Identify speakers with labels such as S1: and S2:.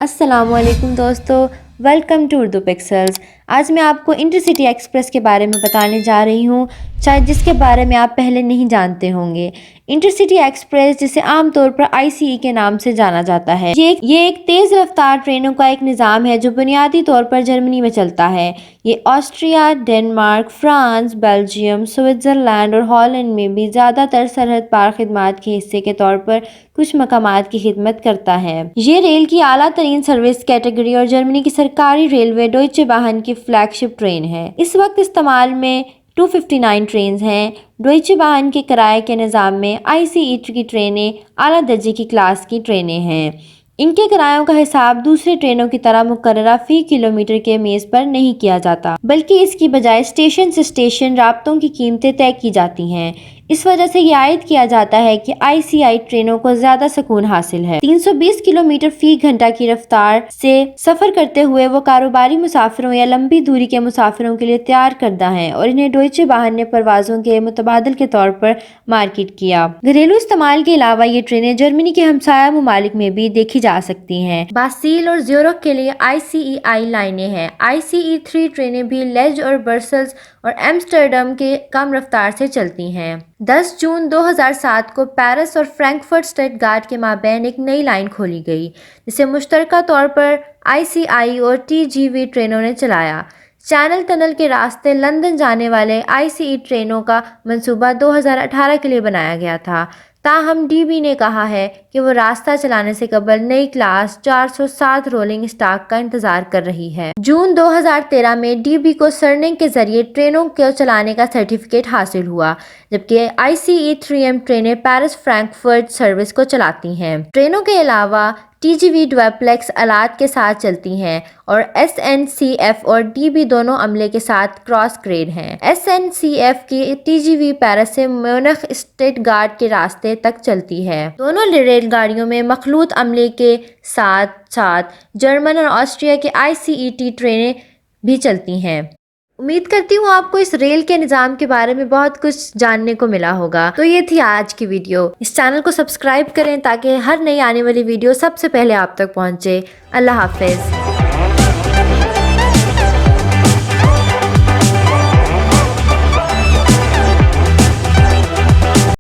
S1: अस्सलाम वालेकुम दोस्तों, वेलकम टू उर्दू पिक्सल्स। आज मैं आपको इंटरसिटी एक्सप्रेस के बारे में बताने जा रही हूँ, शायद जिसके बारे में आप पहले नहीं जानते होंगे। इंटरसिटी एक्सप्रेस, जिसे आमतौर पर आईसीई के नाम से जाना जाता है, ये एक तेज़ रफ्तार ट्रेनों का एक निज़ाम है जो बुनियादी तौर पर जर्मनी में चलता है। ये Austria, Denmark, France, Belgium, Switzerland और हॉलैंड में भी ज़्यादातर सरहद पार खिदमात के हिस्से के तौर पर कुछ मकामात की खिदमत करता है। ये रेल की आला तरीन सर्विस कैटेगरी और जर्मनी की सरकारी रेलवे डॉइचे बाहन की फ्लैगशिप ट्रेन है। इस वक्त इस्तेमाल में 259 ट्रेन हैं। डॉइचे बाहन के किराए के निज़ाम में आईसीई की ट्रेनें आला दर्जे की क्लास की ट्रेनें हैं। इनके किरायों का हिसाब दूसरी ट्रेनों की तरह मुकर्ररा फी किलोमीटर के मेज़ पर नहीं किया जाता, बल्कि इसकी बजाय स्टेशन से स्टेशन राब्तों की कीमतें तय की जाती हैं। इस वजह से यह आयद किया जाता है कि आईसीई ट्रेनों को ज्यादा सुकून हासिल है। 320 किलोमीटर फी घंटा की रफ्तार से सफर करते हुए वो कारोबारी मुसाफिरों या लंबी दूरी के मुसाफिरों के लिए तैयार करदा हैं और इन्हें डॉइचे बाहन ने परवाजों के मुतबादल के तौर पर मार्केट किया। घरेलू इस्तेमाल के अलावा ये ट्रेनें जर्मनी के हमसाया ममालिक में भी देखी जा सकती हैं। बासील और ज़्यूरिख के लिए आईसीई लाइनें हैं। आईसीई 3 ट्रेनें भी लेज और ब्रसेल्स और एम्स्टर्डम के कम रफ्तार से चलती हैं। 10 जून 2007 को पेरिस और फ्रैंकफर्ट स्टटगार्ट के माबैन एक नई लाइन खोली गई, जिसे मुश्तरका तौर पर आईसीई और टीजीवी ट्रेनों ने चलाया। चैनल टनल के रास्ते लंदन जाने वाले आईसीई ट्रेनों का मंसूबा 2018 के लिए बनाया गया था। ताहम डीबी ने कहा है कि वो रास्ता चलाने से कबल नई क्लास 407 रोलिंग स्टॉक का इंतजार कर रही है। जून 2013 में डीबी को सरनिंग के जरिए ट्रेनों को चलाने का सर्टिफिकेट हासिल हुआ, जबकि आईसीई 3M ट्रेनें पेरिस फ्रैंकफर्ट सर्विस को चलाती हैं। ट्रेनों के अलावा टीजीवी डुप्लेक्स आलात के साथ चलती हैं और एसएनसीएफ और डीबी दोनों अमले के साथ क्रॉस ग्रेड हैं। एसएनसीएफ की टीजीवी पेरिस से म्यूनिख स्टटगार्ट के रास्ते तक चलती है। दोनों रेलगाड़ियों में मखलूत अमले के साथ साथ जर्मन और ऑस्ट्रिया के आईसीई ट्रेनें भी चलती हैं। उम्मीद करती हूँ आपको इस रेल के निज़ाम के बारे में बहुत कुछ जानने को मिला होगा। तो ये थी आज की वीडियो। इस चैनल को सब्सक्राइब करें ताकि हर नई आने वाली वीडियो सबसे पहले आप तक पहुँचे। अल्लाह हाफिज़।